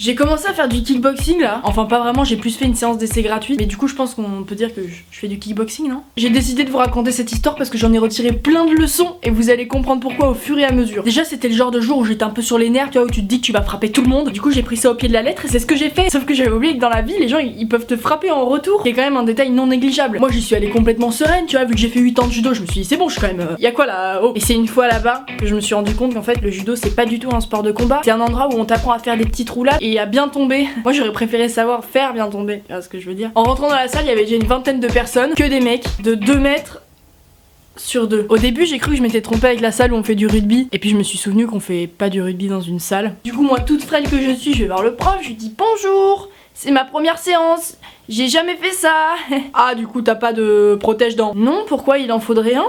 J'ai commencé à faire du kickboxing là. Enfin pas vraiment, j'ai plus fait une séance d'essai gratuite. Mais du coup je pense qu'on peut dire que je fais du kickboxing, non? J'ai décidé de vous raconter cette histoire parce que j'en ai retiré plein de leçons et vous allez comprendre pourquoi au fur et à mesure. Déjà c'était le genre de jour où j'étais un peu sur les nerfs, tu vois, où tu te dis que tu vas frapper tout le monde. Du coup j'ai pris ça au pied de la lettre et c'est ce que j'ai fait. Sauf que j'avais oublié que dans la vie les gens ils peuvent te frapper en retour. C'est quand même un détail non négligeable. Moi j'y suis allée complètement sereine, tu vois, vu que j'ai fait 8 ans de judo, je me suis dit c'est bon, je suis quand même... Y a quoi là? Oh. Et c'est une fois là-bas que je me suis rendu compte qu'en fait le judo c'est pas du tout un sport de combat. C'est un endroit où on t'apprend à faire des petites roulades et à bien tomber. Moi j'aurais préféré savoir faire bien tomber, tu vois ce que je veux dire. En rentrant dans la salle il y avait déjà une vingtaine de personnes, que des mecs de 2 mètres sur 2. Au début j'ai cru que je m'étais trompée avec la salle où on fait du rugby et puis je me suis souvenu qu'on fait pas du rugby dans une salle. Du coup moi toute frêle que je suis, je vais voir le prof, je lui dis bonjour, c'est ma première séance, j'ai jamais fait ça. Ah du coup t'as pas de protège-dents? Non, pourquoi il en faudrait un?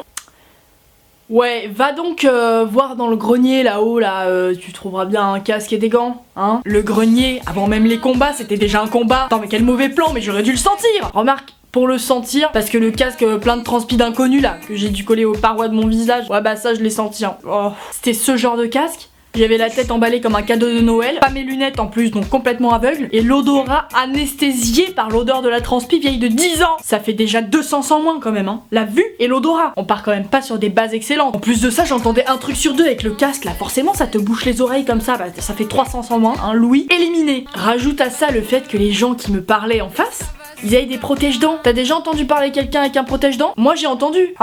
Ouais, va donc voir dans le grenier là-haut, là, tu trouveras bien un casque et des gants, hein. Le grenier, avant même les combats, c'était déjà un combat. Attends mais quel mauvais plan, mais j'aurais dû le sentir. Remarque, pour le sentir, parce que le casque plein de transpi d'inconnus là, que j'ai dû coller aux parois de mon visage, ouais bah ça je l'ai senti, hein. Oh. C'était ce genre de casque. J'avais la tête emballée comme un cadeau de Noël, pas mes lunettes en plus, donc complètement aveugle, et l'odorat anesthésié par l'odeur de la transpi vieille de 10 ans. Ça fait déjà 200 en moins quand même, hein. La vue et l'odorat. On part quand même pas sur des bases excellentes. En plus de ça, j'entendais un truc sur deux avec le casque là, forcément ça te bouche les oreilles comme ça, bah ça fait 300 en moins. Un Louis éliminé. Rajoute à ça le fait que les gens qui me parlaient en face, ils avaient des protège-dents. T'as déjà entendu parler quelqu'un avec un protège-dents? Moi j'ai entendu.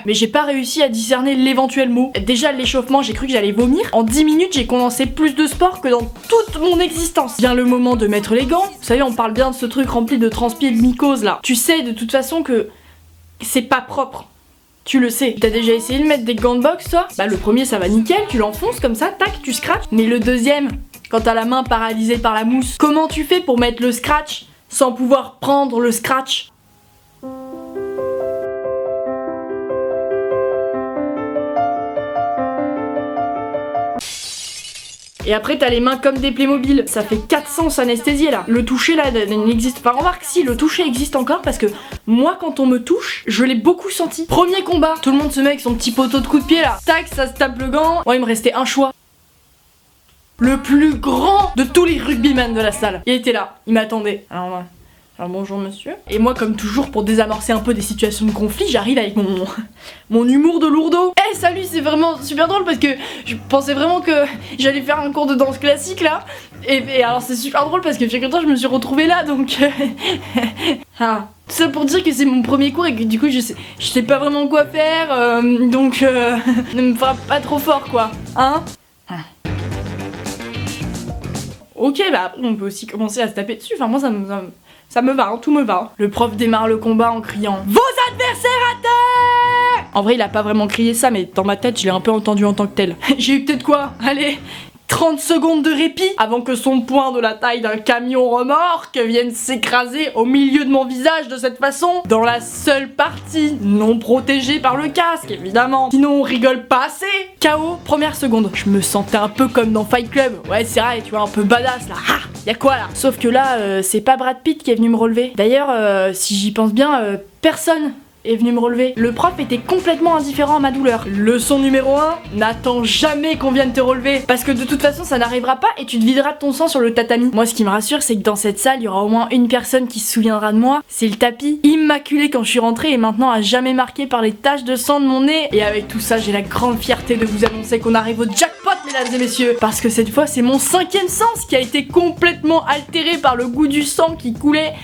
Mais j'ai pas réussi à discerner l'éventuel mot. Déjà l'échauffement, j'ai cru que j'allais vomir. En 10 minutes, j'ai condensé plus de sport que dans toute mon existence. Vient le moment de mettre les gants. Vous savez, on parle bien de ce truc rempli de transpi et de mycose là. Tu sais de toute façon que c'est pas propre. Tu le sais. T'as déjà essayé de mettre des gants de boxe toi? Bah le premier ça va nickel, tu l'enfonces comme ça, tac, tu scratches. Mais le deuxième, quand t'as la main paralysée par la mousse, comment tu fais pour mettre le scratch sans pouvoir prendre le scratch? Et après t'as les mains comme des Playmobil, ça fait 400 anesthésiés là. Le toucher là n'existe pas. Remarque si, le toucher existe encore parce que moi quand on me touche, je l'ai beaucoup senti. Premier combat, tout le monde se met avec son petit poteau de coup de pied là. Tac, ça se tape le gant. Moi il me restait un choix. Le plus grand de tous les rugbymen de la salle. Il était là, il m'attendait. Alors bonjour monsieur. Et moi comme toujours pour désamorcer un peu des situations de conflit, j'arrive avec mon humour de lourdeau. Eh salut, c'est vraiment super drôle parce que je pensais vraiment que j'allais faire un cours de danse classique là. Et alors c'est super drôle parce que figure-toi je me suis retrouvée là donc... Ah. Tout ça pour dire que c'est mon premier cours et que du coup je sais pas vraiment quoi faire donc ne me frappe pas trop fort quoi. Hein? Ok bah on peut aussi commencer à se taper dessus, enfin moi ça me va, hein, tout me va. Le prof démarre le combat en criant vos adversaires à terre. En vrai il a pas vraiment crié ça mais dans ma tête je l'ai un peu entendu en tant que tel. J'ai eu peut-être quoi? Allez, 30 secondes de répit avant que son poing de la taille d'un camion remorque vienne s'écraser au milieu de mon visage de cette façon, dans la seule partie non protégée par le casque évidemment, sinon on rigole pas assez. KO, première seconde. Je me sentais un peu comme dans Fight Club, ouais c'est vrai, tu vois, un peu badass là. Ah, y'a quoi là? Sauf que là c'est pas Brad Pitt qui est venu me relever. D'ailleurs si j'y pense bien, personne est venu me relever. Le prof était complètement indifférent à ma douleur. Leçon numéro 1, n'attends jamais qu'on vienne te relever parce que de toute façon ça n'arrivera pas et tu te videras de ton sang sur le tatami. Moi ce qui me rassure c'est que dans cette salle il y aura au moins une personne qui se souviendra de moi, c'est le tapis, immaculé quand je suis rentrée et maintenant à jamais marqué par les taches de sang de mon nez. Et avec tout ça j'ai la grande fierté de vous annoncer qu'on arrive au jackpot mesdames et messieurs, parce que cette fois c'est mon 5e sens qui a été complètement altéré par le goût du sang qui coulait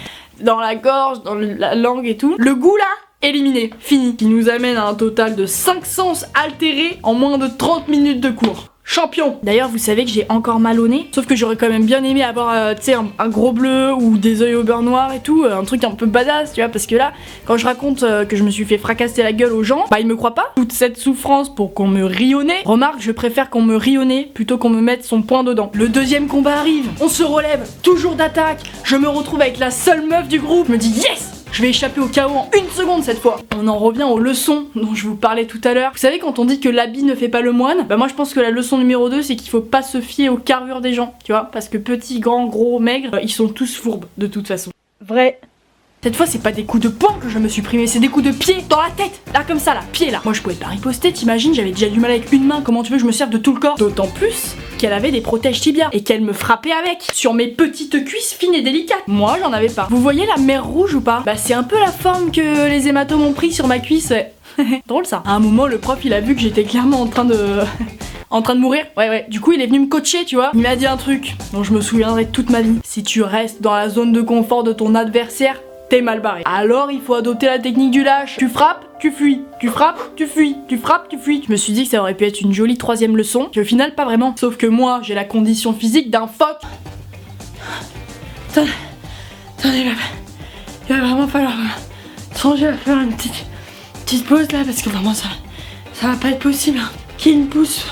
dans la gorge, dans la langue et tout. Le goût là, éliminé, fini. Qui nous amène à un total de 5 sens altérés en moins de 30 minutes de cours. Champion. D'ailleurs vous savez que j'ai encore mal au nez, sauf que j'aurais quand même bien aimé avoir tu sais un gros bleu ou des yeux au beurre noir et tout, un truc un peu badass tu vois, parce que là quand je raconte que je me suis fait fracasser la gueule aux gens, bah ils me croient pas. Toute cette souffrance pour qu'on me rie au nez. Remarque, je préfère qu'on me rie au nez plutôt qu'on me mette son poing dedans. Le deuxième combat arrive, on se relève, toujours d'attaque, je me retrouve avec la seule meuf du groupe, je me dis yes, je vais échapper au chaos en 1 seconde cette fois. On en revient aux leçons dont je vous parlais tout à l'heure. Vous savez quand on dit que l'habit ne fait pas le moine, bah moi je pense que la leçon numéro 2 c'est qu'il faut pas se fier aux carrures des gens, tu vois, parce que petits, grands, gros, maigres, ils sont tous fourbes de toute façon. Vrai. Cette fois c'est pas des coups de poing que je me suis pris, mais c'est des coups de pied dans la tête. Là comme ça là, pied là. Moi je pouvais pas riposter, t'imagines, j'avais déjà du mal avec une main, comment tu veux que je me serve de tout le corps? D'autant plus qu'elle avait des protèges tibia et qu'elle me frappait avec sur mes petites cuisses fines et délicates. Moi j'en avais pas. Vous voyez la mer rouge ou pas? Bah c'est un peu la forme que les hématomes ont pris sur ma cuisse. Drôle ça. À un moment le prof il a vu que j'étais clairement en train de mourir. Ouais. Du coup il est venu me coacher, tu vois. Il m'a dit un truc dont je me souviendrai toute ma vie. Si tu restes dans la zone de confort de ton adversaire, t'es mal barré. Alors il faut adopter la technique du lâche. Tu frappes, tu fuis. Tu frappes, tu fuis. Tu frappes, tu fuis. Je me suis dit que ça aurait pu être une jolie troisième leçon. Puis au final pas vraiment. Sauf que moi j'ai la condition physique d'un phoque. Attendez, il va vraiment falloir changer à faire une petite pause là parce que vraiment ça va pas être possible. Qui me pousse?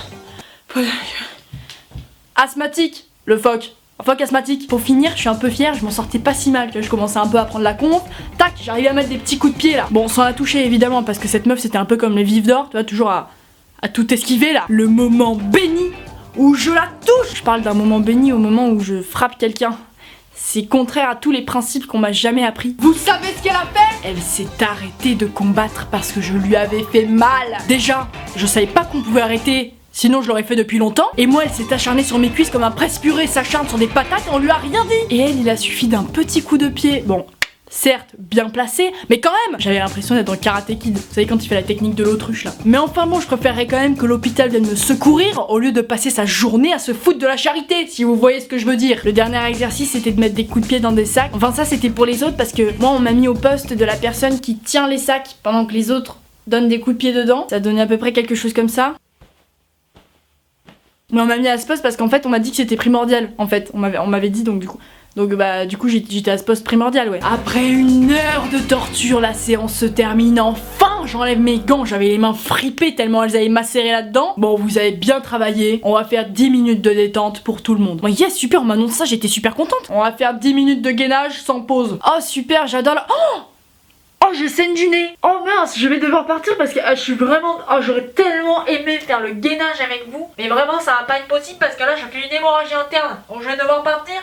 Asthmatique, le phoque. Un phoque asthmatique. Pour finir, je suis un peu fière, je m'en sortais pas si mal. Je commençais un peu à prendre la conf. Tac, j'arrivais à mettre des petits coups de pied là. Bon, sans la toucher évidemment parce que cette meuf c'était un peu comme les vifs d'or, tu vois, toujours à tout esquiver là. Le moment béni où je la touche. Je parle d'un moment béni au moment où je frappe quelqu'un. C'est contraire à tous les principes qu'on m'a jamais appris. Vous savez ce qu'elle a fait? Elle s'est arrêtée de combattre parce que je lui avais fait mal. Déjà, je savais pas qu'on pouvait arrêter, sinon je l'aurais fait depuis longtemps. Et moi, elle s'est acharnée sur mes cuisses comme un presse-purée s'acharne sur des patates et on lui a rien dit. Et elle, il a suffi d'un petit coup de pied. Bon, certes, bien placé, mais quand même, j'avais l'impression d'être dans Karate Kid. Vous savez quand il fait la technique de l'autruche là. Mais enfin bon, je préférerais quand même que l'hôpital vienne me secourir au lieu de passer sa journée à se foutre de la charité, si vous voyez ce que je veux dire. Le dernier exercice c'était de mettre des coups de pied dans des sacs. Enfin ça c'était pour les autres parce que moi on m'a mis au poste de la personne qui tient les sacs pendant que les autres donnent des coups de pied dedans. Ça donnait à peu près quelque chose comme ça. Mais on m'a mis à ce poste parce qu'en fait on m'a dit que c'était primordial. En fait, on m'avait dit donc du coup j'étais à ce poste primordial, ouais. Après une heure de torture, la séance se termine. Enfin, j'enlève mes gants, j'avais les mains fripées tellement elles avaient macéré là-dedans. Bon, vous avez bien travaillé. On va faire 10 minutes de détente pour tout le monde. Bon, yes, super, on m'annonce ça, j'étais super contente. On va faire 10 minutes de gainage sans pause. Oh super, j'adore la... Oh, je saigne du nez. Oh mince, je vais devoir partir parce que je suis vraiment... Oh, j'aurais tellement aimé faire le gainage avec vous. Mais vraiment, ça va pas être possible parce que là, j'ai fait une hémorragie interne. Donc je vais devoir partir.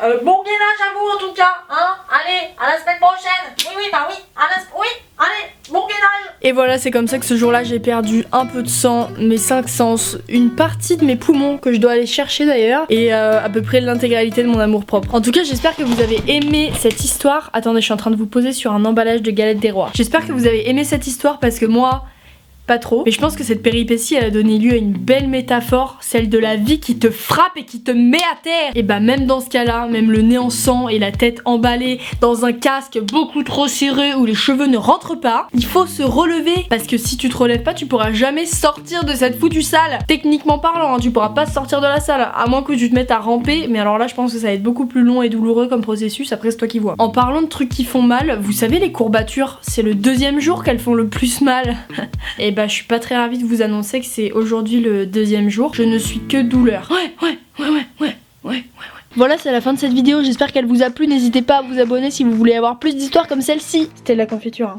Bon gainage à vous en tout cas, hein. Allez, à la semaine prochaine. Oui, allez, bon gainage. Et voilà, c'est comme ça que ce jour-là, j'ai perdu un peu de sang, mes 5 sens, une partie de mes poumons que je dois aller chercher d'ailleurs, et à peu près l'intégralité de mon amour-propre. En tout cas, j'espère que vous avez aimé cette histoire. Attendez, je suis en train de vous poser sur un emballage de galettes des rois. J'espère que vous avez aimé cette histoire parce que moi... pas trop, mais je pense que cette péripétie elle a donné lieu à une belle métaphore, celle de la vie qui te frappe et qui te met à terre. Et bah même dans ce cas-là, même le nez en sang et la tête emballée dans un casque beaucoup trop serré où les cheveux ne rentrent pas, il faut se relever parce que si tu te relèves pas, tu pourras jamais sortir de cette foutue salle. Techniquement parlant, hein, tu pourras pas sortir de la salle à moins que tu te mettes à ramper, mais alors là je pense que ça va être beaucoup plus long et douloureux comme processus, après c'est toi qui vois. En parlant de trucs qui font mal, vous savez les courbatures, c'est le 2e jour qu'elles font le plus mal. Et bah je suis pas très ravie de vous annoncer que c'est aujourd'hui le 2e jour. Je ne suis que douleur. Ouais. Voilà, c'est la fin de cette vidéo. J'espère qu'elle vous a plu. N'hésitez pas à vous abonner si vous voulez avoir plus d'histoires comme celle-ci. C'était de la confiture, hein.